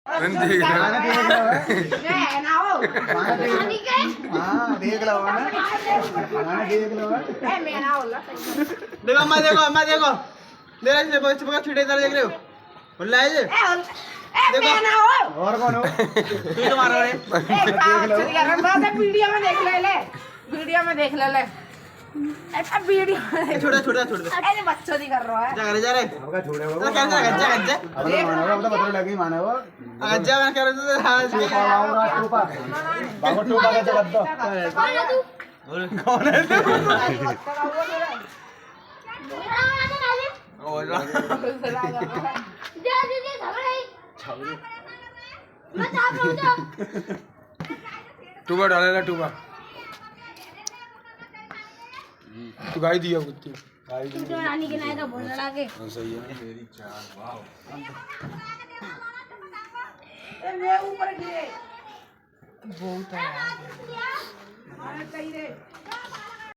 देख लो देखो अम्मा देखो देख रहे हो छुटे इधर देख रहे हो बोल रहा है देखो और कौन हो तू तो मारो रे वीडियो में देख ले ऐसा वीडियो छोटा अरे बच्चों दी कर रहा है जा रे आपका छोड़े वो कैसा गज्जा अबे मानव तो पत्थर लगी मानव गज्जा मैं कर तो हां टोपा बाबू टोपा का जगत दो कौन है तू और टूबा डालेगा टूबा तू गाय दिया कुत्ती गाय दी तो नानी के नाय का बोलने लगे हां सही है मेरी चार वाह ए मैं ऊपर गिरे बहुत है यार कहीं रे